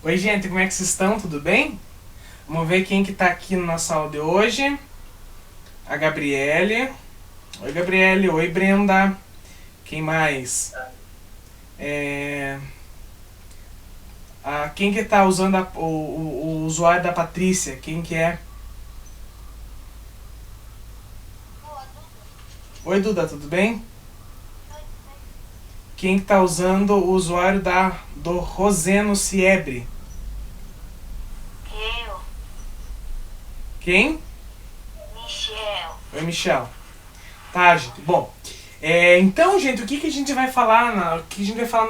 Oi, gente, como é que vocês estão? Tudo bem? Vamos ver quem que tá aqui na nossa aula de hoje. A Gabriele. Oi, Gabriele. Oi, Brenda. Quem mais? Quem que tá usando o usuário da Patrícia? Quem que é? Oi, Duda, tudo bem? Quem que tá usando o usuário do Roseno Siebre? Eu, Quem? Michel. Oi, Michel. Tá, gente. Bom, então, gente, o que a gente vai falar na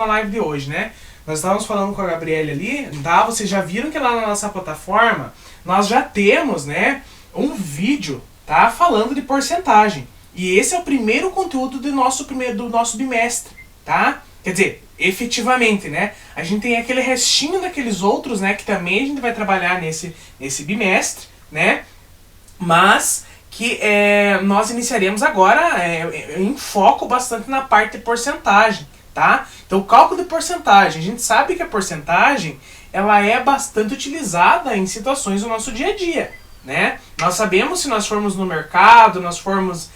live de hoje, né? Nós estávamos falando com a Gabriele ali, tá? Vocês já viram que lá na nossa plataforma nós já temos, né, um vídeo, tá? Falando de porcentagem. E esse é o primeiro conteúdo do nosso bimestre, tá? Quer dizer, efetivamente, né? A gente tem aquele restinho daqueles outros, né? Que também a gente vai trabalhar nesse bimestre, né? Mas que nós iniciaremos agora em foco bastante na parte de porcentagem, tá? Então, o cálculo de porcentagem, a gente sabe que a porcentagem ela é bastante utilizada em situações do nosso dia a dia, né? Nós sabemos, se nós formos no mercado, nós formos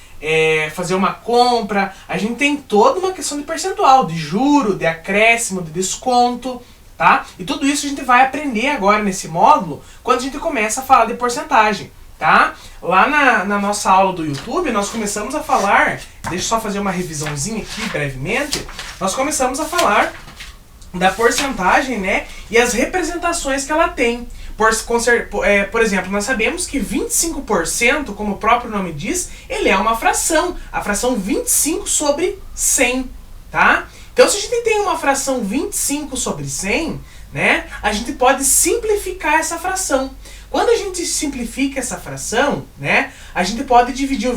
fazer uma compra, a gente tem toda uma questão de percentual, de juro, de acréscimo, de desconto, tá? E tudo isso a gente vai aprender agora nesse módulo quando a gente começa a falar de porcentagem. Tá? Lá na nossa aula do YouTube, nós começamos a falar, deixa eu só fazer uma revisãozinha aqui brevemente, nós começamos a falar da porcentagem, né, e as representações que ela tem. Por exemplo, nós sabemos que 25%, como o próprio nome diz, ele é uma fração, a fração 25 sobre 100, tá? Então, se a gente tem uma fração 25 sobre 100, né, a gente pode simplificar essa fração. Quando a gente simplifica essa fração, né, a gente pode dividir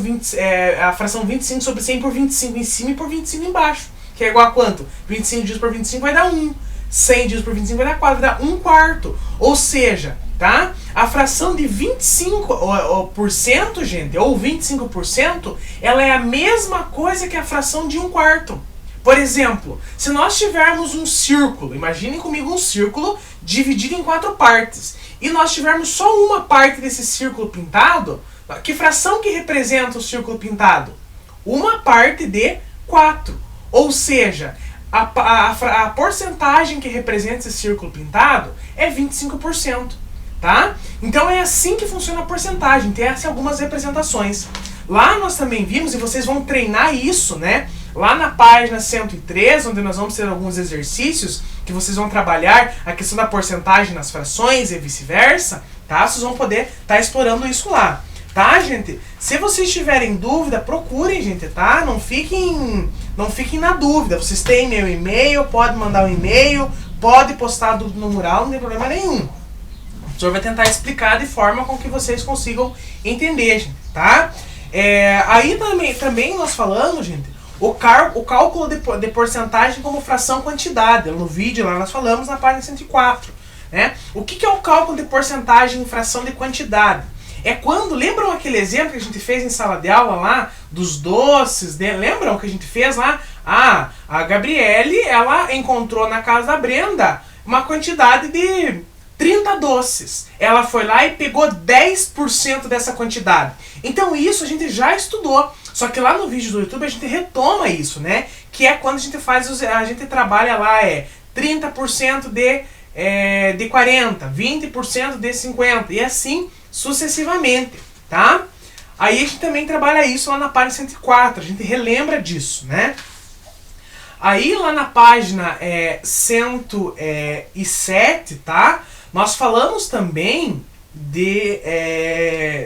a fração 25 sobre 100 por 25 em cima e por 25 embaixo. Que é igual a quanto? 25 dividido por 25 vai dar 1. 100 dividido por 25 vai dar 4, vai dar 1 quarto. Ou seja, tá? A fração de 25%, gente, ou 25%, ela é a mesma coisa que a fração de 1 quarto. Por exemplo, se nós tivermos um círculo, imaginem comigo um círculo dividido em 4 partes, e nós tivermos só uma parte desse círculo pintado, que fração que representa o círculo pintado? Uma parte de 4. Ou seja, a porcentagem que representa esse círculo pintado é 25%. Tá? Então é assim que funciona a porcentagem, tem essas algumas representações. Lá nós também vimos, e vocês vão treinar isso, né? Lá na página 103, onde nós vamos ter alguns exercícios que vocês vão trabalhar a questão da porcentagem nas frações e vice-versa, tá? Vocês vão poder estar explorando isso lá, tá, gente? Se vocês tiverem dúvida, procurem, gente, tá? Não fiquem na dúvida. Vocês têm meu e-mail, pode mandar um e-mail, pode postar no mural, não tem problema nenhum. O professor vai tentar explicar de forma com que vocês consigam entender, gente, tá? Aí também nós falamos, gente, o cálculo de porcentagem como fração quantidade. No vídeo lá nós falamos na página 104. Né? O que é o cálculo de porcentagem em fração de quantidade? É quando, lembram aquele exemplo que a gente fez em sala de aula lá, dos doces, né? Lembram que a gente fez lá? A Gabriele, ela encontrou na casa da Brenda uma quantidade de 30 doces. Ela foi lá e pegou 10% dessa quantidade. Então isso a gente já estudou. Só que lá no vídeo do YouTube a gente retoma isso, né? Que é quando a gente trabalha lá 30% de 40, 20% de 50 e assim sucessivamente, tá? Aí a gente também trabalha isso lá na página 104, a gente relembra disso, né? Aí lá na página 107, tá? Nós falamos também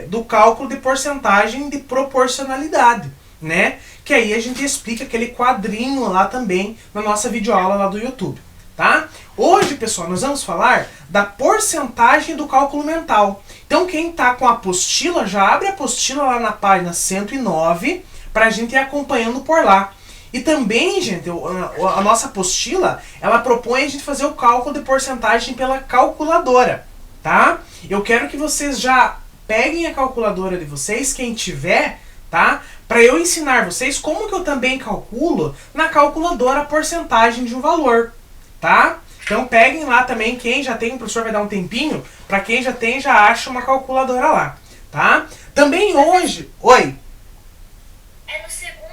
do cálculo de porcentagem de proporcionalidade, né? Que aí a gente explica aquele quadrinho lá também na nossa videoaula lá do YouTube, tá? Hoje, pessoal, nós vamos falar da porcentagem do cálculo mental. Então, quem tá com a apostila, já abre a apostila lá na página 109 para a gente ir acompanhando por lá. E também, gente, a nossa apostila, ela propõe a gente fazer o cálculo de porcentagem pela calculadora, tá? Eu quero que vocês já peguem a calculadora de vocês, quem tiver, tá? Para eu ensinar vocês como que eu também calculo na calculadora a porcentagem de um valor, tá? Então peguem lá também, quem já tem, o professor vai dar um tempinho, para quem já tem, já acha uma calculadora lá, tá? Também hoje... Oi? É no segundo,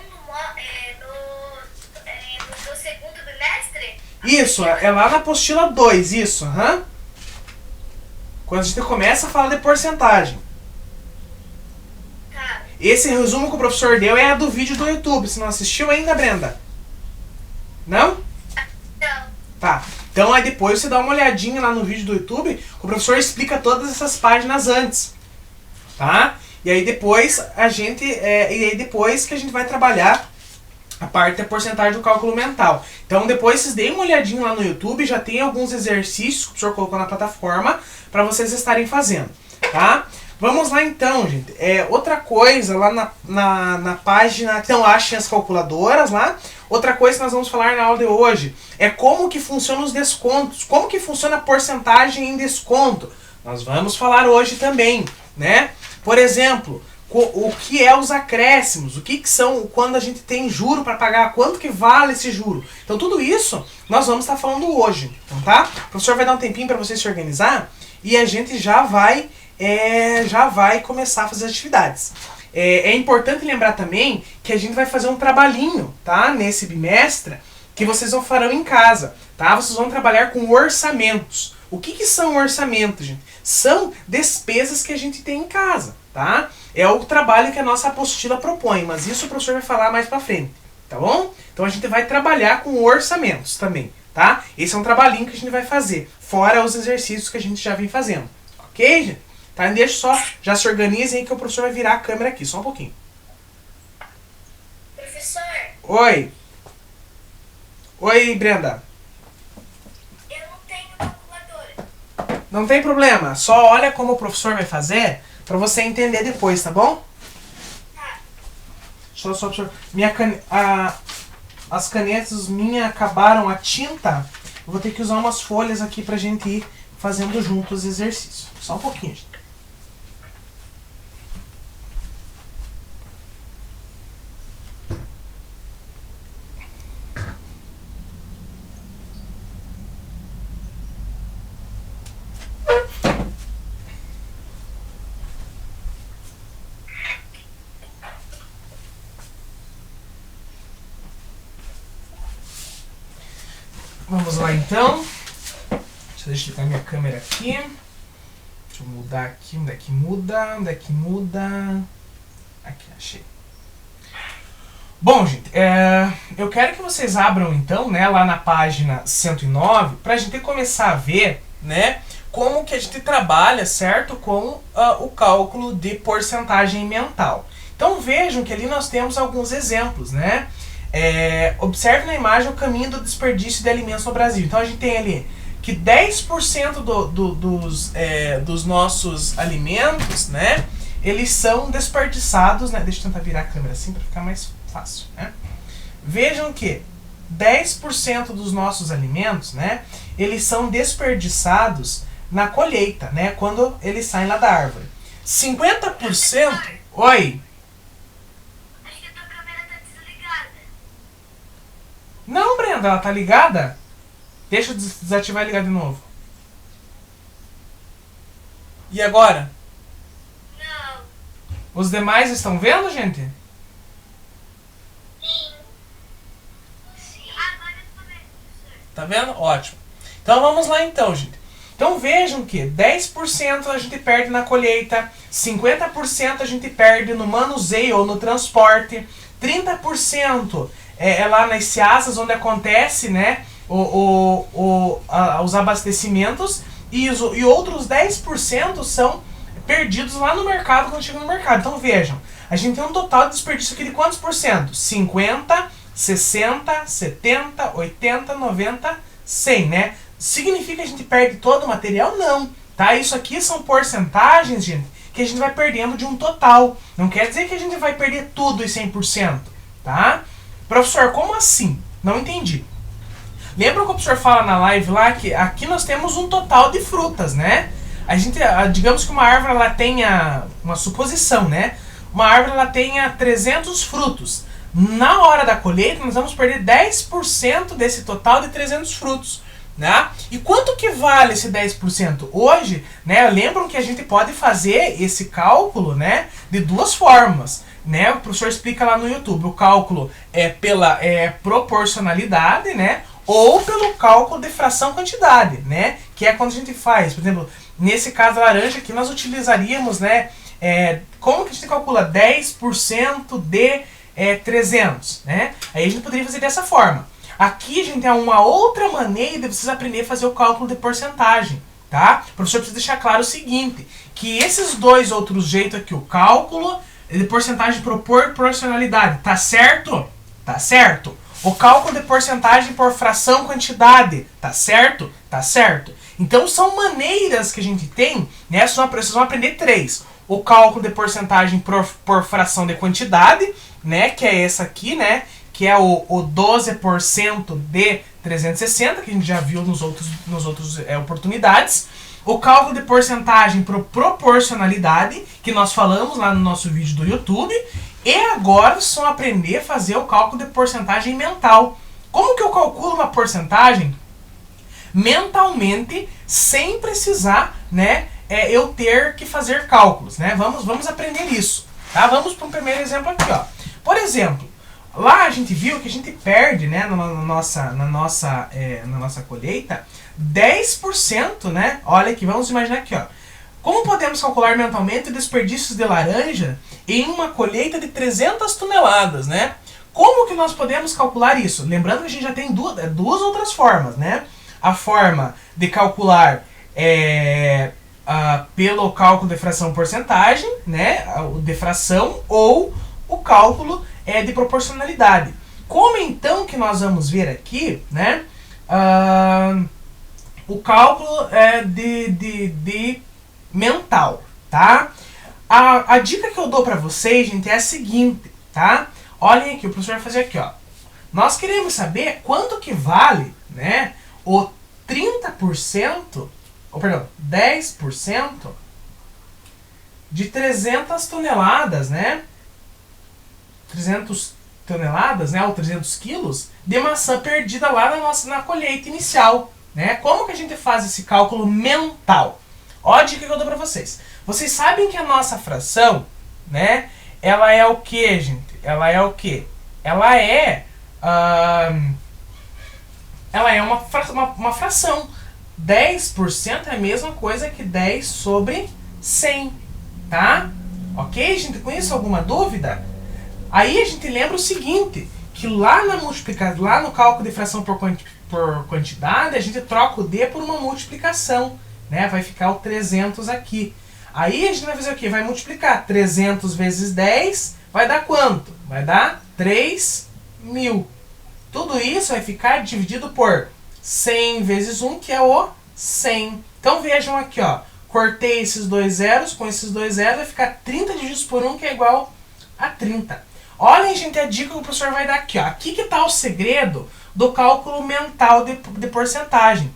no segundo bimestre? Isso, é lá na apostila 2, isso, aham. Quando a gente começa a falar de porcentagem. Tá. Esse resumo que o professor deu é a do vídeo do YouTube. Você não assistiu ainda, Brenda? Não? Não. Tá. Então aí depois você dá uma olhadinha lá no vídeo do YouTube, que o professor explica todas essas páginas antes. Tá? E aí depois depois que a gente vai trabalhar a parte da porcentagem do cálculo mental. Então depois vocês deem uma olhadinha lá no YouTube, já tem alguns exercícios que o professor colocou na plataforma para vocês estarem fazendo, tá? Vamos lá então, gente. Outra coisa lá na página, então achem as calculadoras lá. Outra coisa que nós vamos falar na aula de hoje é como que funcionam os descontos, como que funciona a porcentagem em desconto. Nós vamos falar hoje também, né? Por exemplo, o que é os acréscimos, o que são quando a gente tem juro para pagar, quanto que vale esse juro. Então tudo isso nós vamos estar falando hoje, então, tá? O professor vai dar um tempinho para você se organizar e a gente já vai começar a fazer as atividades. É importante lembrar também que a gente vai fazer um trabalhinho, tá? Nesse bimestre que vocês farão em casa, tá? Vocês vão trabalhar com orçamentos. O que são orçamentos, gente? São despesas que a gente tem em casa, tá? É o trabalho que a nossa apostila propõe, mas isso o professor vai falar mais pra frente, tá bom? Então a gente vai trabalhar com orçamentos também, tá? Esse é um trabalhinho que a gente vai fazer, fora os exercícios que a gente já vem fazendo, ok, gente? Tá? Deixa só, já se organizem aí que o professor vai virar a câmera aqui, só um pouquinho. Professor, Oi. Oi, Brenda. eu não tenho calculadora. Não tem problema, só olha como o professor vai fazer pra você entender depois, tá bom? Tá. Só professor. As canetas minhas acabaram a tinta. Eu vou ter que usar umas folhas aqui pra gente ir fazendo juntos os exercícios. Só um pouquinho, gente. Vamos lá então. Deixa eu ligar minha câmera aqui. Deixa eu mudar aqui. Onde é que muda? Onde é que muda? Aqui, achei. Bom, gente, eu quero que vocês abram então, né, lá na página 109, pra gente começar a ver, né, como que a gente trabalha, certo, com o cálculo de porcentagem mental. Então vejam que ali nós temos alguns exemplos, né? Observe na imagem o caminho do desperdício de alimentos no Brasil. Então a gente tem ali que 10% dos nossos alimentos, né, eles são desperdiçados, né? Deixa eu tentar virar a câmera assim para ficar mais fácil, né? Vejam que 10% dos nossos alimentos, né, eles são desperdiçados na colheita, né, quando eles saem lá da árvore. 50%... Oi? Acho que a tua câmera tá desligada. Não, Brenda, ela tá ligada? Deixa eu desativar e ligar de novo. E agora? Não. Os demais estão vendo, gente? Sim. Sim. Agora eu tô vendo, professor. Tá vendo? Ótimo. Então vamos lá então, gente. Então vejam que 10% a gente perde na colheita, 50% a gente perde no manuseio ou no transporte, 30% é lá nas seasas onde acontece, né, os abastecimentos, e outros 10% são perdidos lá no mercado quando chega no mercado. Então vejam, a gente tem um total de desperdício aqui de quantos por cento? 50, 60, 70, 80, 90, 100, né? Significa que a gente perde todo o material? Não, tá? Isso aqui são porcentagens, gente, que a gente vai perdendo de um total. Não quer dizer que a gente vai perder tudo em 100%, tá? Professor, como assim? Não entendi. Lembra que o professor fala na live lá que aqui nós temos um total de frutas, né? A gente, digamos que uma árvore ela tenha, uma suposição, né? Uma árvore ela tenha 300 frutos. Na hora da colheita nós vamos perder 10% desse total de 300 frutos. Né? E quanto que vale esse 10%? Hoje, né, lembram que a gente pode fazer esse cálculo, né, de duas formas. Né? O professor explica lá no YouTube. O cálculo é pela proporcionalidade, né, ou pelo cálculo de fração-quantidade, né, que é quando a gente faz, por exemplo, nesse caso da laranja aqui, nós utilizaríamos, né, como que a gente calcula 10% de 300, né? Aí a gente poderia fazer dessa forma. Aqui a gente tem uma outra maneira de vocês aprender a fazer o cálculo de porcentagem, tá? O professor precisa deixar claro o seguinte, que esses dois outros jeitos aqui, o cálculo de porcentagem por proporcionalidade, tá certo? Tá certo. O cálculo de porcentagem por fração quantidade, tá certo? Tá certo. Então são maneiras que a gente tem, né? Vocês vão aprender três. O cálculo de porcentagem por fração de quantidade, né? Que é essa aqui, né? Que é o 12% de 360, que a gente já viu nos outros oportunidades. O cálculo de porcentagem por proporcionalidade, que nós falamos lá no nosso vídeo do YouTube. E agora vocês vão aprender a fazer o cálculo de porcentagem mental. Como que eu calculo uma porcentagem mentalmente, sem precisar, né, eu ter que fazer cálculos, né? Vamos aprender isso, tá? Vamos para um primeiro exemplo aqui, ó. Por exemplo, lá a gente viu que a gente perde, né, na nossa colheita, 10%, né? Olha aqui, vamos imaginar aqui, ó. Como podemos calcular mentalmente desperdícios de laranja em uma colheita de 300 toneladas, né? Como que nós podemos calcular isso? Lembrando que a gente já tem duas outras formas, né? A forma de calcular pelo cálculo de fração porcentagem, né? O de fração, ou o cálculo de proporcionalidade. Como então que nós vamos ver aqui, né? O cálculo de mental, tá? A dica que eu dou pra vocês, gente, é a seguinte, tá? Olhem aqui, o professor vai fazer aqui, ó. Nós queremos saber quanto que vale, né, o 30%, ou perdão, 10% de 300 toneladas, né? 300 toneladas, né, ou 300 quilos de maçã perdida lá na colheita inicial, né? Como que a gente faz esse cálculo mental? Olha a dica que eu dou pra vocês. Vocês sabem que a nossa fração, né, ela é o que, gente? Ela é o que? Ela é uma fração. 10% é a mesma coisa que 10 sobre 100, tá? Ok, gente? Com isso, alguma dúvida? Aí a gente lembra o seguinte, que lá no cálculo de fração por quantidade, a gente troca o D por uma multiplicação, né? Vai ficar o 300 aqui. Aí a gente vai fazer o quê? Vai multiplicar 300 vezes 10, vai dar quanto? Vai dar 3.000. Tudo isso vai ficar dividido por 100 vezes 1, que é o 100. Então vejam aqui, ó. Cortei esses dois zeros com esses dois zeros, vai ficar 30 divididos por 1, que é igual a 30. Olhem, gente, a dica que o professor vai dar aqui, ó. Aqui que está o segredo do cálculo mental de porcentagem.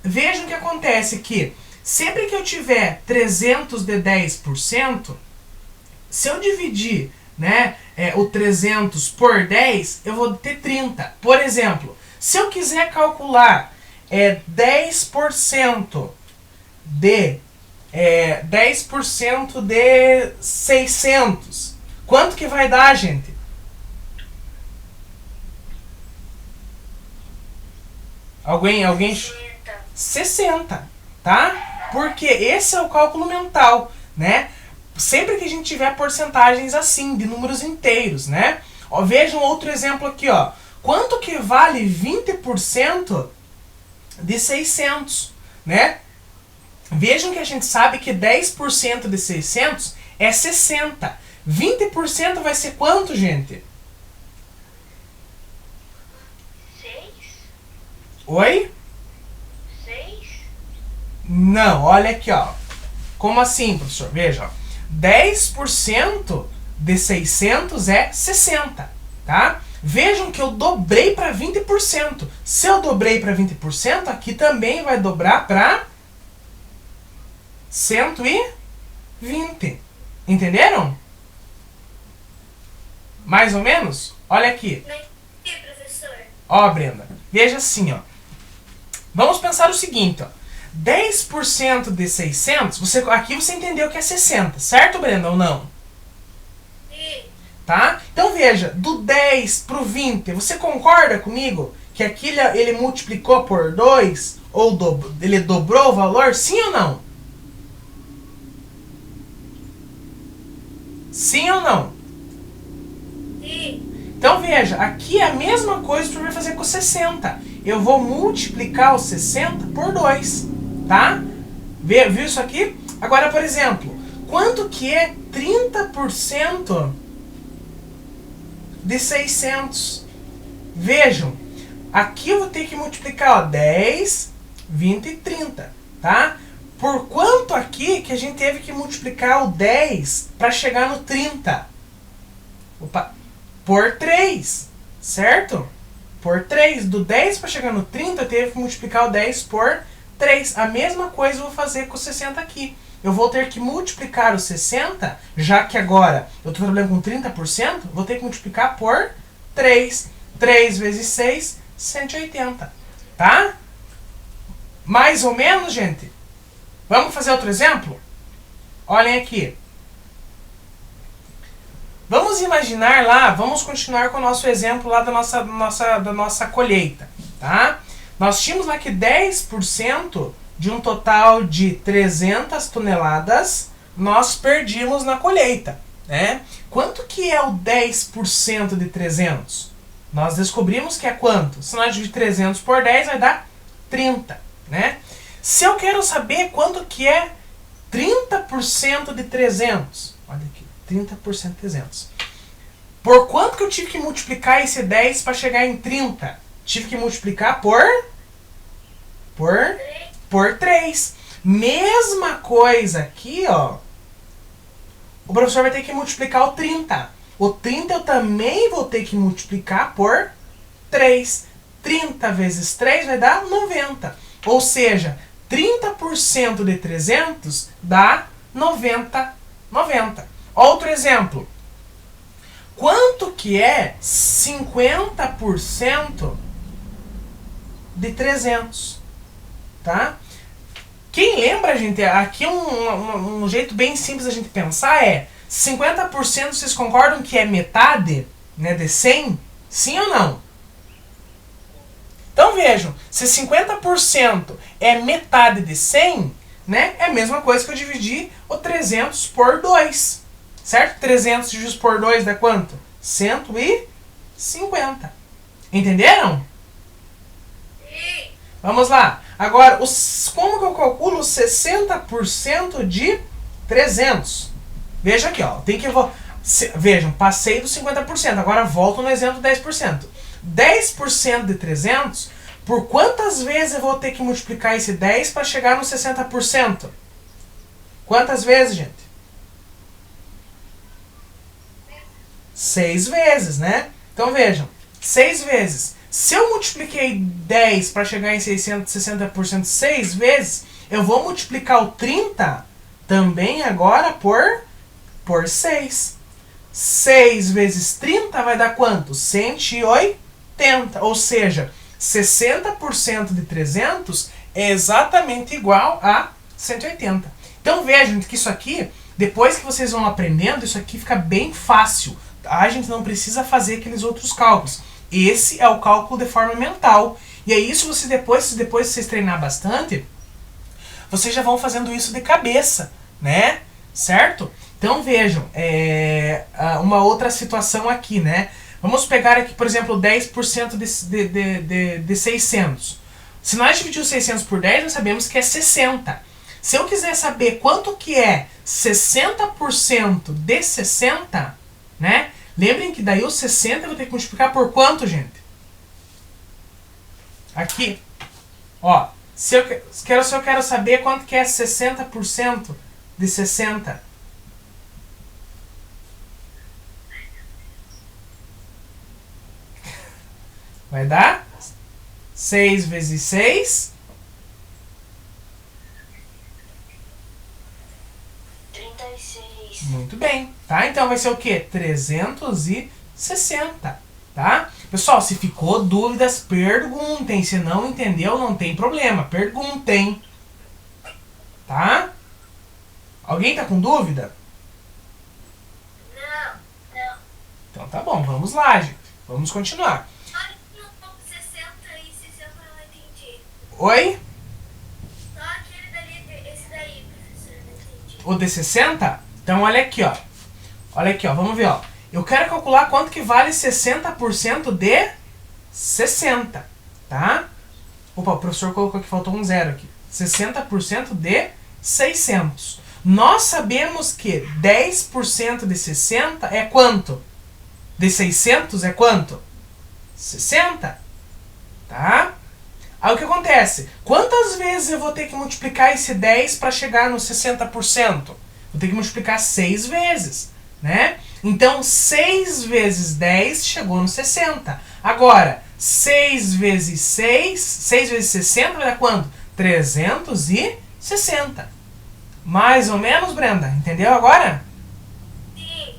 Vejam o que acontece aqui. Sempre que eu tiver 300 de 10%, se eu dividir, né, o 300 por 10, eu vou ter 30. Por exemplo, se eu quiser calcular 10% de 600, quanto que vai dar, gente? Alguém? 60, tá? Porque esse é o cálculo mental, né? Sempre que a gente tiver porcentagens assim, de números inteiros, né? Ó, vejam outro exemplo aqui, ó. Quanto que vale 20% de 600, né? Vejam que a gente sabe que 10% de 600 é 60. 20% vai ser quanto, gente? 6? Oi? 6? Não, olha aqui, ó. Como assim, professor? Veja, ó. 10% de 600 é 60, tá? Vejam que eu dobrei para 20%. Se eu dobrei para 20%, aqui também vai dobrar para 120. Entenderam? Mais ou menos? Olha aqui. Não entendi, professor. Ó, Brenda. Veja assim, ó. Vamos pensar o seguinte, ó. 10% de 600, aqui você entendeu que é 60, certo, Brenda, ou não? Sim. Tá? Então veja, do 10 pro 20, você concorda comigo que aqui ele multiplicou por 2? Ou ele dobrou o valor? Sim ou não? Sim ou não? Sim. Então veja, aqui é a mesma coisa que eu vou fazer com 60. Eu vou multiplicar o 60 por 2, tá? Viu isso aqui? Agora, por exemplo, quanto que é 30% de 600? Vejam, aqui eu vou ter que multiplicar, ó, 10, 20 e 30, tá? Por quanto aqui que a gente teve que multiplicar o 10 para chegar no 30? Opa, por 3, certo? Por 3. Do 10 para chegar no 30, eu teve que multiplicar o 10 por 3. A mesma coisa eu vou fazer com o 60 aqui. Eu vou ter que multiplicar o 60, já que agora eu estou trabalhando com 30%, vou ter que multiplicar por 3. 3 vezes 6, 180. Tá? Mais ou menos, gente? Vamos fazer outro exemplo? Olhem aqui. Vamos imaginar lá, vamos continuar com o nosso exemplo lá da nossa colheita, tá? Nós tínhamos lá que 10% de um total de 300 toneladas nós perdimos na colheita, né? Quanto que é o 10% de 300? Nós descobrimos que é quanto? Se nós dividir 300 por 10 vai dar 30, né? Se eu quero saber quanto que é 30% de 300, olha aqui. 30% de 300. Por quanto que eu tive que multiplicar esse 10 para chegar em 30? Tive que multiplicar por 3. Mesma coisa aqui, ó. O professor vai ter que multiplicar o 30. O 30 eu também vou ter que multiplicar por 3. 30 vezes 3 vai dar 90. Ou seja, 30% de 300 dá 90. Outro exemplo. Quanto que é 50% de 300? Tá? Quem lembra, gente, aqui um jeito bem simples da gente pensar é 50% vocês concordam que é metade, né, de 100? Sim ou não? Então vejam, se 50% é metade de 100, né, é a mesma coisa que eu dividir o 300 por 2. Certo? 300 dividido por 2 dá quanto? 150. Entenderam? Sim. Vamos lá. Agora, como que eu calculo 60% de 300? Veja aqui, ó. Vejam, passei do 50%. Agora volto no exemplo do 10%. 10% de 300, por quantas vezes eu vou ter que multiplicar esse 10 para chegar no 60%? Quantas vezes, gente? 6 vezes, né? Então vejam, 6 vezes. Se eu multipliquei 10 para chegar em 60% 6 vezes, eu vou multiplicar o 30 também agora por 6. 6 vezes 30 vai dar quanto? 180. Ou seja, 60% de 300 é exatamente igual a 180. Então vejam que isso aqui, depois que vocês vão aprendendo, isso aqui fica bem fácil. A gente não precisa fazer aqueles outros cálculos. Esse é o cálculo de forma mental. E é isso, vocês depois vocês treinar bastante, vocês já vão fazendo isso de cabeça, né? Certo? Então vejam, uma outra situação aqui, né? Vamos pegar aqui, por exemplo, 10% de 600. Se nós dividirmos 600 por 10, nós sabemos que é 60. Se eu quiser saber quanto que é 60% de 60, né? Lembrem que daí o 60 eu vou ter que multiplicar por quanto, gente? Aqui. Ó, se eu quero saber quanto que é 60% de 60. Vai dar 6 vezes 6. 36. Muito bem, tá? Então vai ser o quê? 360. tá? Pessoal, se ficou dúvidas, perguntem. Se não entendeu, não tem problema. Perguntem. Tá? Alguém tá com dúvida? Não, não. Então tá bom, vamos lá, gente. Vamos continuar. Olha que no ponto 60 e 60 eu não entendi. Oi? Só aquele dali, esse daí, professor, eu não entendi. O de 60? Então olha aqui, ó. Olha aqui, ó. Vamos ver, ó. Eu quero calcular quanto que vale 60% de 60, tá? Opa, o professor colocou que faltou um zero aqui. 60% de 600. Nós sabemos que 10% de 60 é quanto? De 600 é quanto? 60. Tá? Aí o que acontece? Quantas vezes eu vou ter que multiplicar esse 10 para chegar no 60%? Vou ter que multiplicar 6 vezes, né? Então, 6 vezes 10 chegou no 60. Agora, 6 vezes 6, 6 vezes 60 vai dar quanto? 360. Mais ou menos, Brenda? Entendeu agora? Sim.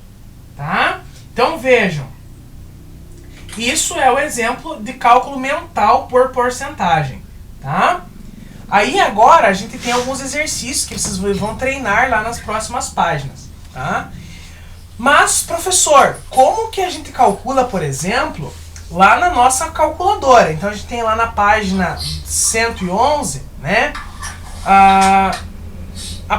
Tá? Então, vejam. Isso é o exemplo de cálculo mental por porcentagem, tá? Aí agora a gente tem alguns exercícios que vocês vão treinar lá nas próximas páginas, tá? Mas, professor, como que a gente calcula, por exemplo, lá na nossa calculadora? Então a gente tem lá na página 111, né, a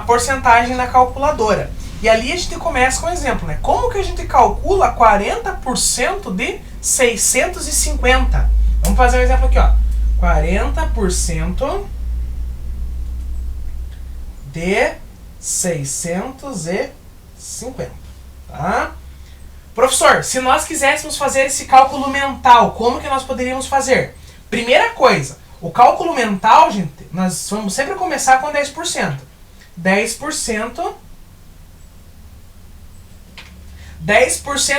porcentagem na calculadora. E ali a gente começa com um exemplo, né? Como que a gente calcula 40% de 650? Vamos fazer um exemplo aqui, ó. 40% de 650, tá? Professor, se nós quiséssemos fazer esse cálculo mental, como que nós poderíamos fazer? Primeira coisa, o cálculo mental, gente, nós vamos sempre começar com 10%. 10%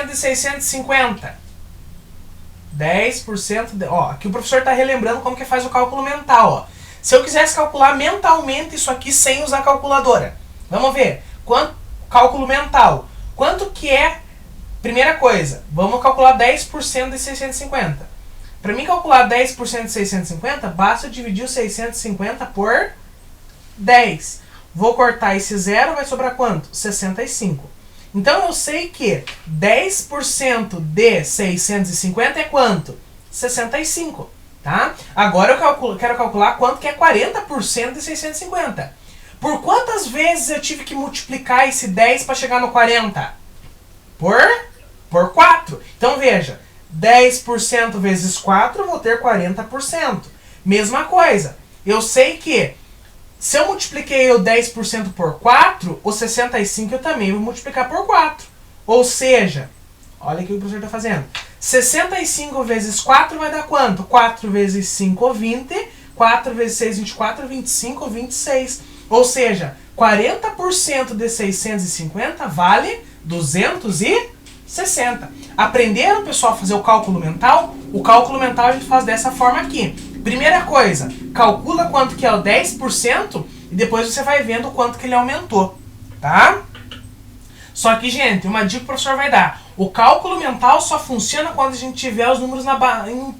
de 650. 10% de... Ó, aqui o professor está relembrando como que faz o cálculo mental, ó. Se eu quisesse calcular mentalmente isso aqui sem usar calculadora. Vamos ver. Cálculo mental. Quanto que é... Primeira coisa, vamos calcular 10% de 650. Para mim calcular 10% de 650, basta eu dividir o 650 por 10. Vou cortar esse zero, vai sobrar quanto? 65. Então eu sei que 10% de 650 é quanto? 65. Tá? Agora eu quero calcular quanto que é 40% de 650. Por quantas vezes eu tive que multiplicar esse 10 para chegar no 40? Por 4. Então veja, 10% vezes 4 eu vou ter 40%. Mesma coisa, eu sei que se eu multipliquei o 10% por 4, o 65 eu também vou multiplicar por 4. Ou seja, olha o que o professor está fazendo. 65 vezes 4 vai dar quanto? 4 vezes 5, 20. 4 vezes 6, 24. 25, 26. Ou seja, 40% de 650 vale 260. Aprenderam, pessoal, a fazer o cálculo mental? O cálculo mental a gente faz dessa forma aqui. Primeira coisa, calcula quanto que é o 10% e depois você vai vendo quanto que ele aumentou, tá? Só que, gente, uma dica que o professor vai dar. O cálculo mental só funciona quando a gente tiver os números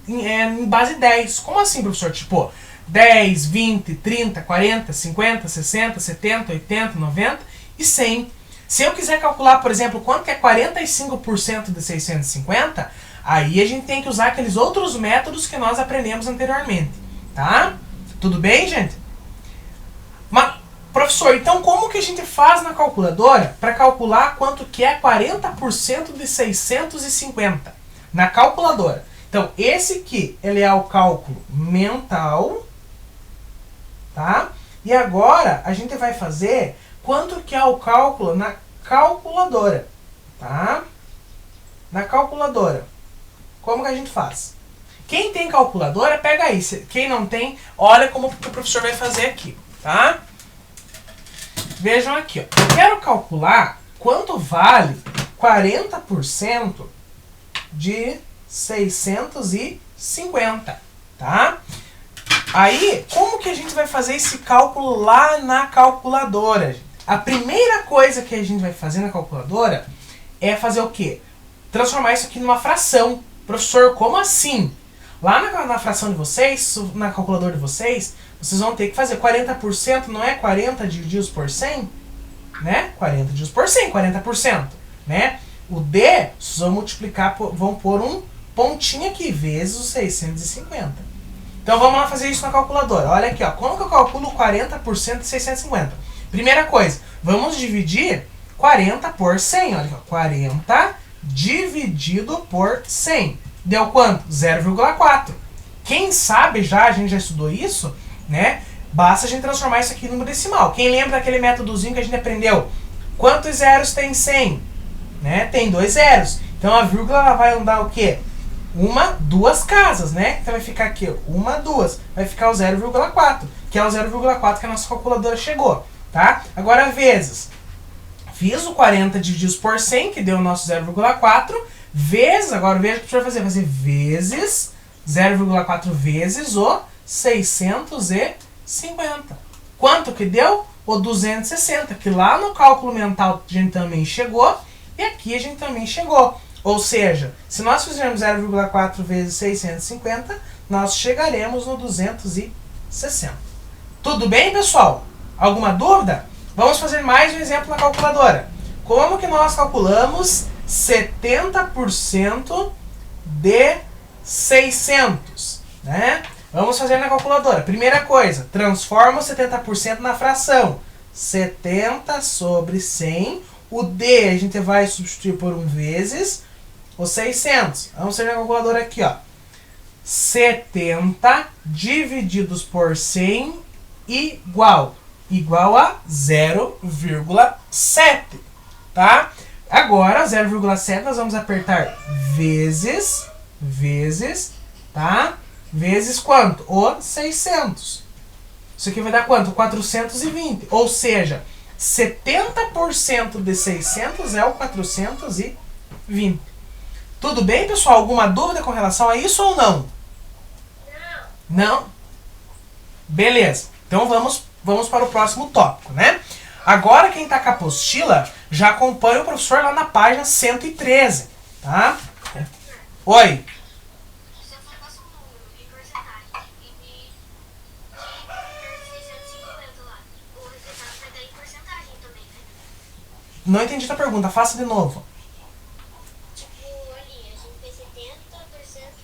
em base 10. Como assim, professor? Tipo, 10, 20, 30, 40, 50, 60, 70, 80, 90 e 100. Se eu quiser calcular, por exemplo, quanto que é 45% de 650, aí a gente tem que usar aqueles outros métodos que nós aprendemos anteriormente, tá? Tudo bem, gente? Mas, professor, então como que a gente faz na calculadora para calcular quanto que é 40% de 650? Na calculadora. Então, esse aqui, ele é o cálculo mental, tá? E agora, a gente vai fazer quanto que é o cálculo na calculadora, tá? Na calculadora. Como que a gente faz? Quem tem calculadora, pega aí. Quem não tem, olha como que o professor vai fazer aqui, tá? Vejam aqui, ó. Eu quero calcular quanto vale 40% de 650, tá? Aí, como que a gente vai fazer esse cálculo lá na calculadora, gente? A primeira coisa que a gente vai fazer na calculadora é fazer o quê? Transformar isso aqui numa fração, Professor, como assim? Lá na fração de vocês, na calculadora de vocês, vocês vão ter que fazer 40%, não é 40 divididos por 100? Né? 40 divididos por 100, 40%. Né? O D, vocês vão multiplicar, vão pôr um pontinho aqui, vezes os 650. Então vamos lá fazer isso na calculadora. Olha aqui, ó, como que eu calculo 40% de 650? Primeira coisa, vamos dividir 40 por 100. Olha aqui, ó, 40 dividido por 100. Deu quanto? 0,4. Quem sabe já, a gente já estudou isso, né? Basta a gente transformar isso aqui em número decimal. Quem lembra daquele métodozinho que a gente aprendeu? Quantos zeros tem 100? Né? Tem 2 zeros. Então a vírgula ela vai andar o quê? Duas casas, né? Então vai ficar aqui, 1, 2. Vai ficar o 0,4, que é o 0,4 que a nossa calculadora chegou, tá? Agora vezes. Fiz o 40 divididos por 100, que deu o nosso 0,4, vezes, agora veja o que a gente vai fazer. Vai fazer vezes 0,4 vezes o 650. Quanto que deu? O 260, que lá no cálculo mental a gente também chegou, e aqui a gente também chegou. Ou seja, se nós fizermos 0,4 vezes 650, nós chegaremos no 260. Tudo bem, pessoal? Alguma dúvida? Vamos fazer mais um exemplo na calculadora. Como que nós calculamos 70% de 600? Né? Vamos fazer na calculadora. Primeira coisa, transforma o 70% na fração. 70 sobre 100. O D a gente vai substituir por um vezes os 600. Vamos fazer na calculadora aqui, ó. 70 divididos por 100 igual a 0,7, tá? Agora, 0,7 nós vamos apertar vezes, tá? Vezes quanto? O 600. Isso aqui vai dar quanto? 420. Ou seja, 70% de 600 é o 420. Tudo bem, pessoal? Alguma dúvida com relação a isso ou não? Não? Beleza. Então vamos para o próximo tópico, né? Agora quem está com a apostila já acompanha o professor lá na página 113, tá? Oi. Não entendi a tua pergunta, faça de novo. Tipo, ali, a gente fez 70%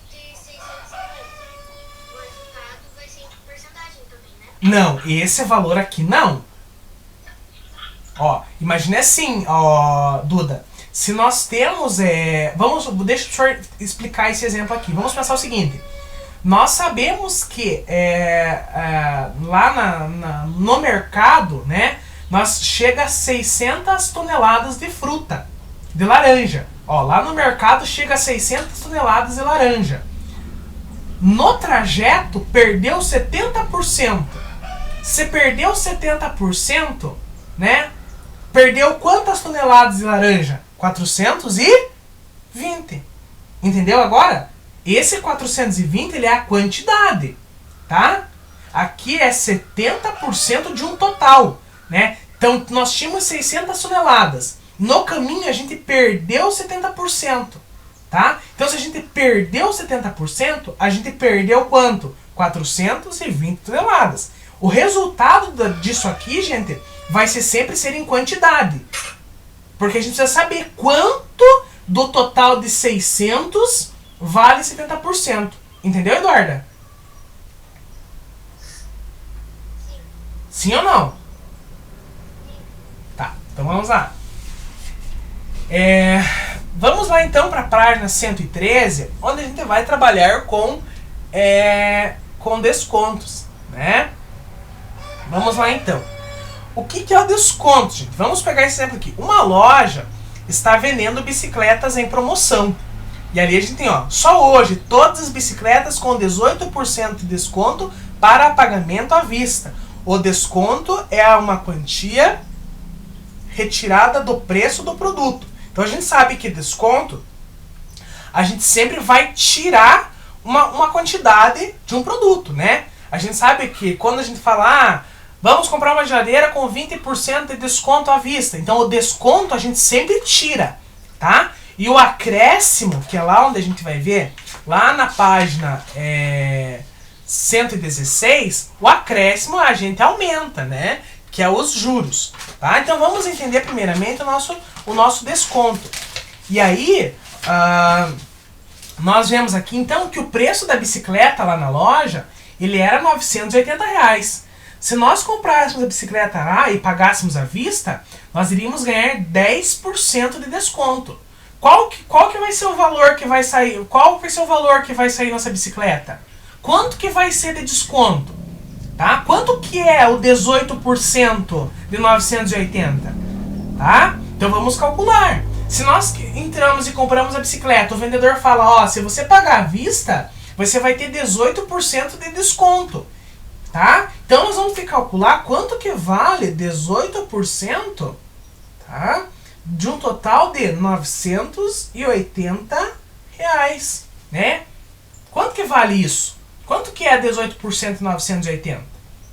de 650. O resultado vai ser em porcentagem também, né? Não, esse valor aqui não. Ó, imagine assim, ó, Duda. Se nós temos, deixa o senhor explicar esse exemplo aqui. Vamos pensar o seguinte. Nós sabemos que lá no mercado, né, nós chega a 600 toneladas de fruta, de laranja. Ó, lá no mercado chega a 600 toneladas de laranja. No trajeto, perdeu 70%. Se perdeu 70%, né? Perdeu quantas toneladas de laranja? 420. Entendeu agora? Esse 420 ele é a quantidade, tá? Aqui é 70% de um total, né? Então, nós tínhamos 600 toneladas. No caminho, a gente perdeu 70%, tá? Então, se a gente perdeu 70%, a gente perdeu quanto? 420 toneladas. O resultado disso aqui, gente, vai sempre ser em quantidade. Porque a gente precisa saber quanto do total de 600 vale 70%. Entendeu, Eduarda? Sim ou não? Tá, então vamos lá. Vamos lá então para a página 113, onde a gente vai trabalhar com descontos, né? Vamos lá então. O que é o desconto, gente? Vamos pegar esse exemplo aqui. Uma loja está vendendo bicicletas em promoção. E ali a gente tem, ó, só hoje, todas as bicicletas com 18% de desconto para pagamento à vista. O desconto é uma quantia retirada do preço do produto. Então a gente sabe que desconto, a gente sempre vai tirar uma quantidade de um produto, né? A gente sabe que quando a gente fala, vamos comprar uma geladeira com 20% de desconto à vista. Então o desconto a gente sempre tira, tá? E o acréscimo, que é lá onde a gente vai ver, lá na página 116, o acréscimo a gente aumenta, né? Que é os juros, tá? Então vamos entender primeiramente o nosso desconto. E aí, nós vemos aqui então que o preço da bicicleta lá na loja, ele era R$ 980 reais. Se nós comprássemos a bicicleta lá e pagássemos à vista, nós iríamos ganhar 10% de desconto. Qual que vai ser o valor que vai sair? Qual vai ser o valor que vai sair nossa bicicleta? Quanto que vai ser de desconto? Tá? Quanto que é o 18% de 980? Tá? Então vamos calcular. Se nós entramos e compramos a bicicleta, o vendedor fala, ó, se você pagar à vista, você vai ter 18% de desconto. Tá? Então nós vamos calcular quanto que vale 18%, tá? De um total de R$ 980 reais, né? Quanto que vale isso? Quanto que é 18% de 980?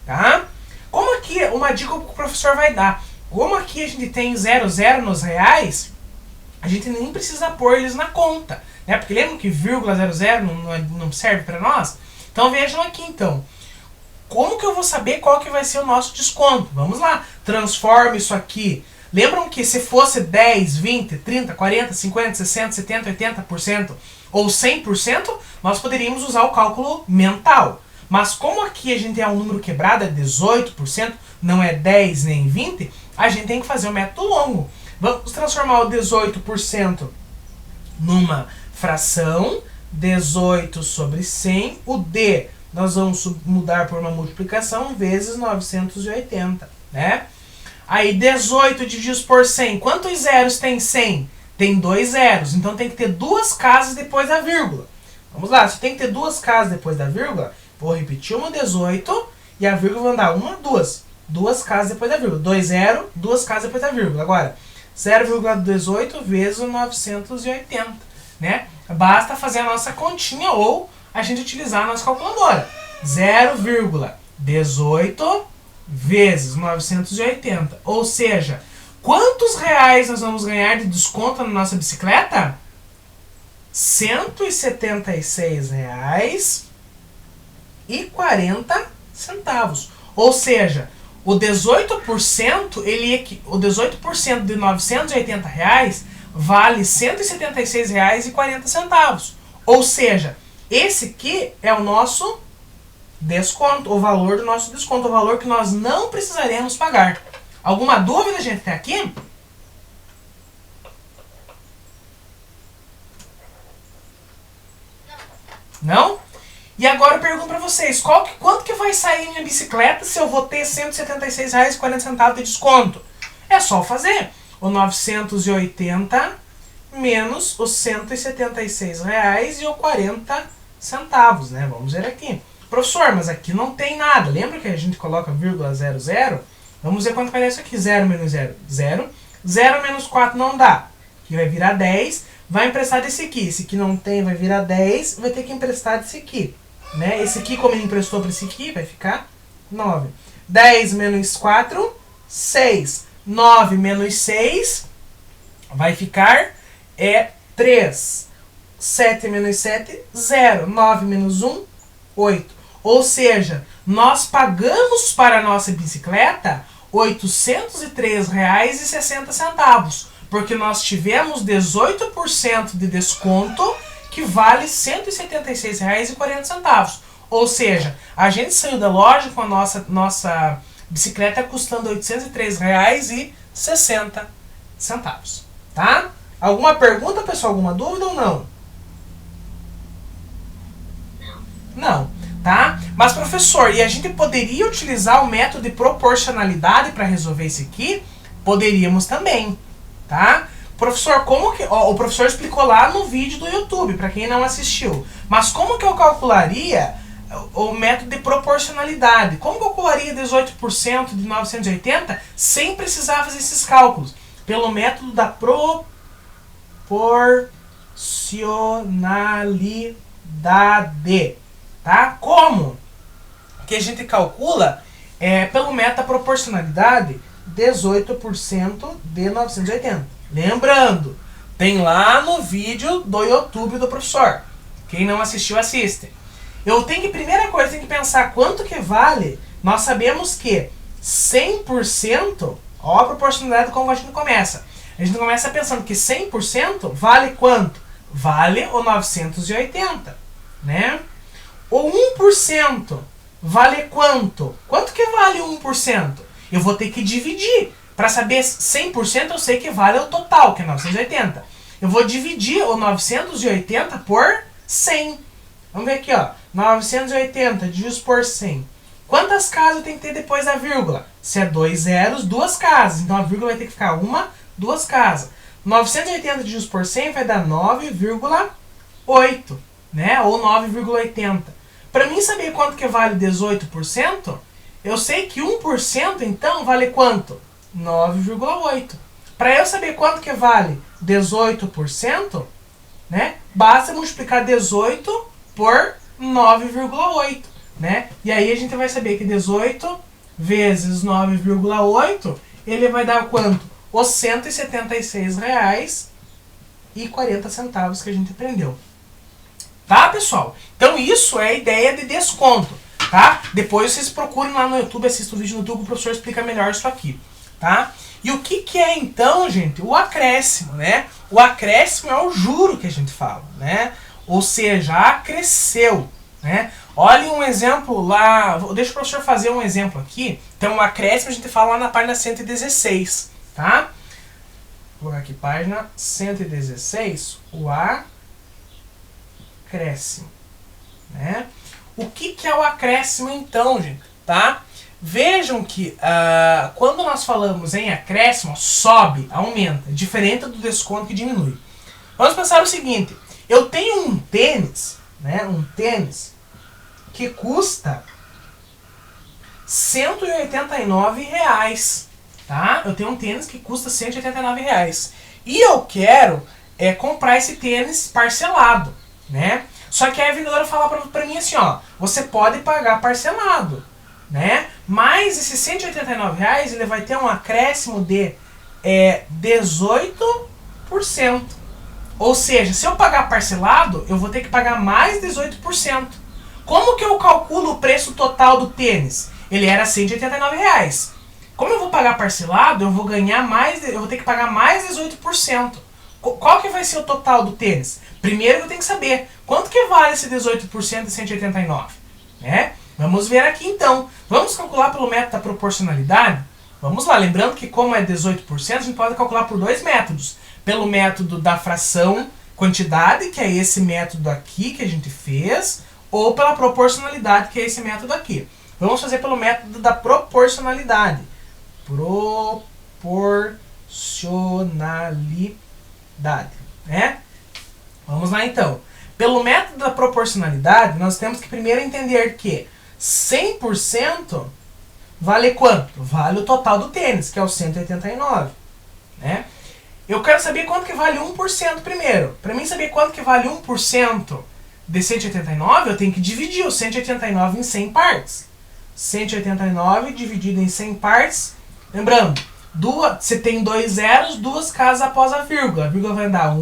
Tá? Como aqui, uma dica que o professor vai dar. Como aqui a gente tem 00 nos reais, a gente nem precisa pôr eles na conta, né? Porque lembra que vírgula 00 não serve para nós? Então vejam aqui então. Como que eu vou saber qual que vai ser o nosso desconto? Vamos lá, transforme isso aqui. Lembram que se fosse 10, 20, 30, 40, 50, 60, 70, 80% ou 100%, nós poderíamos usar o cálculo mental. Mas como aqui a gente é um número quebrado, é 18%, não é 10 nem 20%, a gente tem que fazer o método longo. Vamos transformar o 18% numa fração, 18 sobre 100, o D nós vamos mudar por uma multiplicação vezes 980, né? Aí 18 divididos por 100, quantos zeros tem 100? Tem 2 zeros, então tem que ter duas casas depois da vírgula. Vamos lá, se tem que ter duas casas depois da vírgula, vou repetir uma 18 e a vírgula vai dar uma, duas. Duas casas depois da vírgula. 2 zero, duas casas depois da vírgula. Agora, 0,18 vezes o 980, né? Basta fazer a nossa continha ou a gente utilizar a nossa calculadora. 0,18 vezes 980. Ou seja, quantos reais nós vamos ganhar de desconto na nossa bicicleta? R$ 176,40. Ou seja, o 18%, o 18% de R$ 980 reais vale R$ 176,40. Ou seja, esse aqui é o nosso desconto, o valor do nosso desconto, o valor que nós não precisaremos pagar. Alguma dúvida, gente, até aqui? Não? E agora eu pergunto pra vocês, quanto que vai sair minha bicicleta se eu vou ter R$ 176,40 de desconto? É só fazer o 980 menos os R$ 176,40, né? Vamos ver aqui. Professor, mas aqui não tem nada. Lembra que a gente coloca vírgula 00? Vamos ver quanto vai dar isso aqui. 0 menos 0, 0. 0 menos 4 não dá. Aqui vai virar 10. Vai emprestar desse aqui. Esse aqui não tem, vai virar 10. Vai ter que emprestar desse aqui. Né? Esse aqui, como ele emprestou para esse aqui, vai ficar 9. 10 menos 4, 6. 9 menos 6 vai ficar 3. 7 menos 7, 0. 9 menos 1, 8. Ou seja, nós pagamos para a nossa bicicleta R$ 803,60, porque nós tivemos 18% de desconto, que vale R$ 176,40. Ou seja, a gente saiu da loja com a nossa bicicleta custando R$ 803,60. Tá? Alguma pergunta, pessoal? Alguma dúvida ou não? Não, tá? Mas, professor, e a gente poderia utilizar o método de proporcionalidade para resolver isso aqui? Poderíamos também, tá? Professor, como que... o professor explicou lá no vídeo do YouTube, para quem não assistiu. Mas como que eu calcularia o método de proporcionalidade? Como que eu calcularia 18% de 980 sem precisar fazer esses cálculos? Pelo método da proporcionalidade. Tá? Como que a gente calcula? Pelo método da proporcionalidade, 18% de 980. Lembrando, Tem lá no vídeo do YouTube do professor. Quem não assistiu, assiste. Eu tenho que, primeira coisa, tem que pensar quanto que vale. Nós sabemos que 100%, ó a proporcionalidade como a gente começa. A gente começa pensando que 100% vale quanto? Vale o 980, né? O 1% vale quanto? Quanto que vale 1%? Eu vou ter que dividir. Para saber 100% eu sei que vale o total, que é 980. Eu vou dividir o 980 por 100. Vamos ver aqui, ó. 980 dividido por 100. Quantas casas eu tenho que ter depois da vírgula? Se é 2 zeros, 2 casas. Então a vírgula vai ter que ficar 1, 2 casas. 980 dividido por 100 vai dar 9,8, né? Ou 9,80. Para mim saber quanto que vale 18%, eu sei que 1% então vale quanto? 9,8. Para eu saber quanto que vale 18%, né? Basta multiplicar 18 por 9,8, né? E aí a gente vai saber que 18 vezes 9,8, ele vai dar quanto? Os R$ 176,40 que a gente aprendeu. Tá, pessoal? Então isso é a ideia de desconto, tá? Depois vocês procurem lá no YouTube, assistam o vídeo no YouTube, o professor explica melhor isso aqui, tá? E o que é então, gente? O acréscimo, né? O acréscimo é o juro que a gente fala, né? Ou seja, acresceu, né? Olha um exemplo lá, deixa o professor fazer um exemplo aqui. Então o acréscimo a gente fala lá na página 116, tá? Vou colocar aqui, página 116, o acréscimo, né? O que é o acréscimo então, gente, tá? Vejam que quando nós falamos em acréscimo, sobe, aumenta, diferente do desconto que diminui. Vamos pensar o seguinte, eu tenho um tênis, né? Um tênis que custa R$189, tá? Eu tenho um tênis que custa R$189 e eu quero comprar esse tênis parcelado, né? Só que aí a vendedora fala pra mim assim, ó, você pode pagar parcelado, né? Mas esse R$189 ele vai ter um acréscimo de 18%. Ou seja, se eu pagar parcelado, eu vou ter que pagar mais 18%. Como que eu calculo o preço total do tênis? Ele era R$189. Como eu vou pagar parcelado, eu vou ganhar mais, eu vou ter que pagar mais 18%. Qual que vai ser o total do tênis? Primeiro eu tenho que saber quanto que vale esse 18% de 189, né? Vamos ver aqui então. Vamos calcular pelo método da proporcionalidade? Vamos lá, lembrando que como é 18%, a gente pode calcular por dois métodos. Pelo método da fração quantidade, que é esse método aqui que a gente fez, ou pela proporcionalidade, que é esse método aqui. Vamos fazer pelo método da proporcionalidade. Proporcionalidade, né? Vamos lá então. Pelo método da proporcionalidade, nós temos que primeiro entender que 100% vale quanto? Vale o total do tênis, que é o 189, né? Eu quero saber quanto que vale 1% primeiro. Para mim saber quanto que vale 1% de 189, eu tenho que dividir o 189 em 100 partes. 189 dividido em 100 partes. Lembrando, você tem 2 zeros, 2 casas após a vírgula. A vírgula vai dar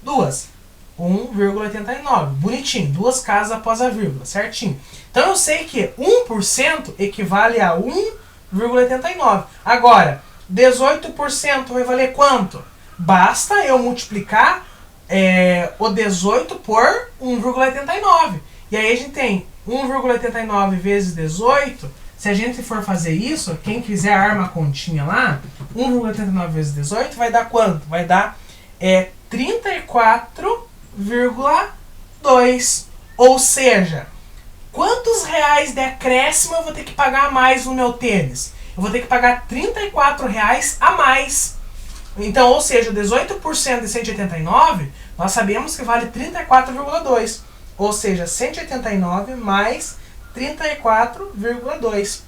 2. 1,89. Bonitinho, 2 casas após a vírgula, certinho. Então eu sei que 1% equivale a 1,89. Agora, 18% vai valer quanto? Basta eu multiplicar o 18 por 1,89. E aí a gente tem 1,89 vezes 18. Se a gente for fazer isso, quem quiser arma a continha lá, 1,89 vezes 18 vai dar quanto? Vai dar 34,2. Ou seja, quantos reais de acréscimo eu vou ter que pagar a mais no meu tênis? Eu vou ter que pagar R$34 a mais. Então, ou seja, 18% de 189, nós sabemos que vale 34,2. Ou seja, 189 mais 34,2.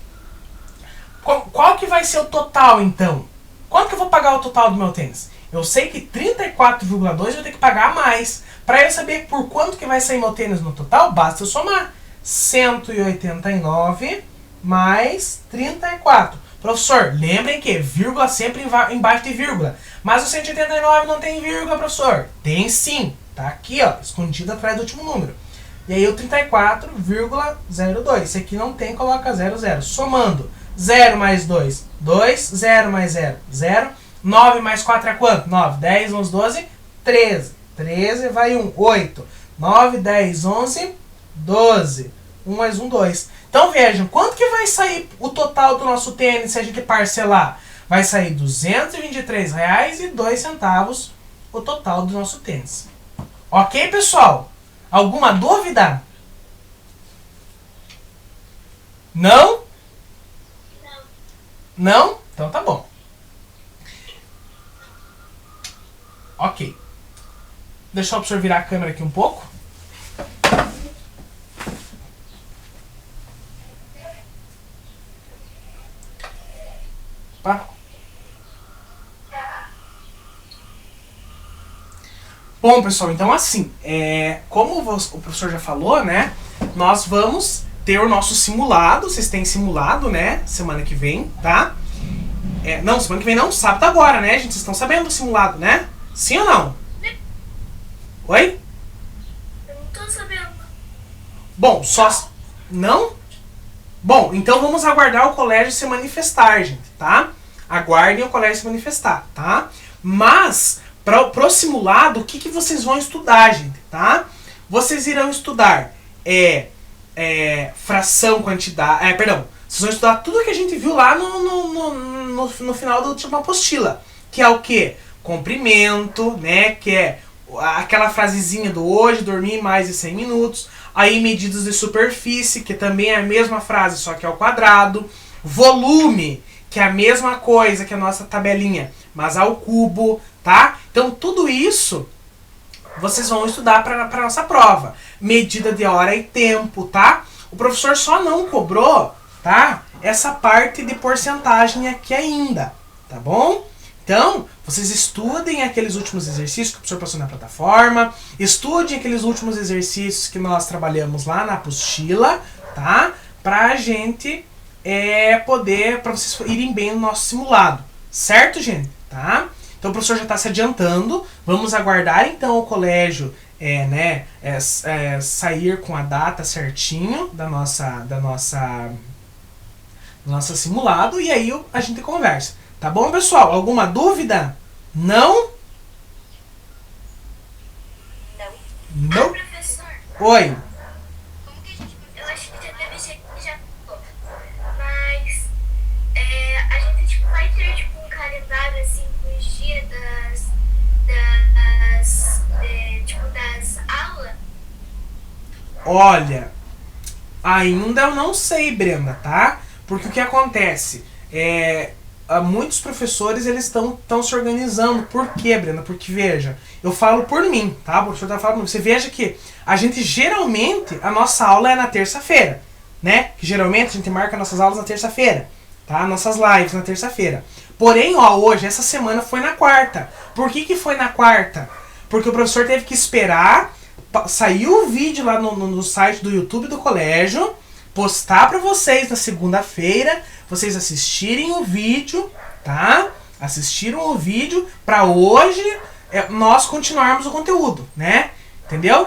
Qual que vai ser o total, então? Quanto que eu vou pagar o total do meu tênis? Eu sei que 34,2 eu vou ter que pagar a mais. Para eu saber por quanto que vai sair meu tênis no total, basta eu somar 189 mais 34. Professor, lembrem que vírgula sempre embaixo de vírgula. Mas o 189 não tem vírgula, professor. Tem sim. Tá aqui, ó, escondido atrás do último número. E aí o 34,02. Esse aqui não tem, coloca 00. Somando 0 mais 2, 2. 0 mais 0, 0. 9 mais 4 é quanto? 9. 10, 11, 12, 13. 13 vai 1, 8. 9, 10, 11, 12. 1 mais 1, 2. Então vejam, quanto que vai sair o total do nosso tênis se a gente parcelar? Vai sair R$ 223,02 o total do nosso tênis. Ok, pessoal? Alguma dúvida? Não? Não? Então tá bom. Ok. Deixa o professor virar a câmera aqui um pouco. Tá? Bom, pessoal, então assim, como o professor já falou, né, nós vamos ter o nosso simulado, vocês têm simulado, né, semana que vem, tá? Não, semana que vem não, sábado agora, né, gente, vocês estão sabendo do simulado, né? Sim ou não? Oi? Eu não tô sabendo. Bom, só... Não? Bom, então vamos aguardar o colégio se manifestar, gente, tá? Aguardem o colégio se manifestar, tá? Mas... Pro simulado, o que vocês vão estudar, gente, tá? Vocês irão estudar fração, quantidade... vocês vão estudar tudo que a gente viu lá no final da última apostila. Que é o quê? Comprimento, né? Que é aquela frasezinha do hoje, dormir mais de 100 minutos. Aí medidas de superfície, que também é a mesma frase, só que é ao quadrado. Volume, que é a mesma coisa que a nossa tabelinha, mas ao cubo, tá? Então, tudo isso vocês vão estudar para a nossa prova. Medida de hora e tempo, tá? O professor só não cobrou, tá? Essa parte de porcentagem aqui ainda, tá bom? Então, vocês estudem aqueles últimos exercícios que o professor passou na plataforma, estudem aqueles últimos exercícios que nós trabalhamos lá na apostila, tá? Pra gente para vocês irem bem no nosso simulado, certo, gente? Tá? Então o professor já está se adiantando. Vamos aguardar então o colégio sair com a data certinho da nossa simulado e aí a gente conversa. Tá bom, pessoal? Alguma dúvida? Não? Não? Professor, Oi. como que a gente... Eu acho que já deve ser já... Mas... a gente vai ter um calendário assim com os dias das aulas? Olha, ainda eu não sei, Brenda, tá? Porque o que acontece? Muitos professores eles estão se organizando. Por quê, Brenda? Porque, veja, eu falo por mim, tá? O professor tá falando por mim. Você veja que a gente geralmente, a nossa aula é na terça-feira, né? Que geralmente a gente marca nossas aulas na terça-feira, tá? Nossas lives na terça-feira. Porém, hoje, essa semana foi na quarta. Por que foi na quarta? Porque o professor teve que esperar, saiu o vídeo lá no site do YouTube do colégio, postar pra vocês na segunda-feira, vocês assistirem o vídeo, tá? Assistiram o vídeo pra hoje nós continuarmos o conteúdo, né? Entendeu?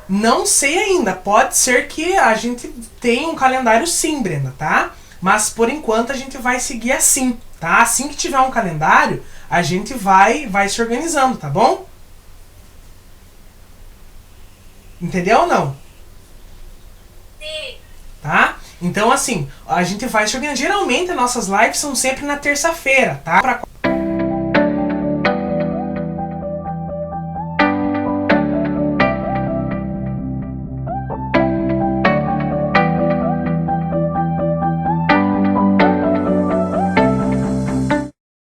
Não sei ainda, pode ser que a gente tenha um calendário sim, Brenda, tá? Mas por enquanto a gente vai seguir assim, tá? Assim que tiver um calendário, a gente vai se organizando, tá bom? Entendeu ou não? Sim. Tá? Então assim, a gente vai se organizando. Geralmente as nossas lives são sempre na terça-feira, tá?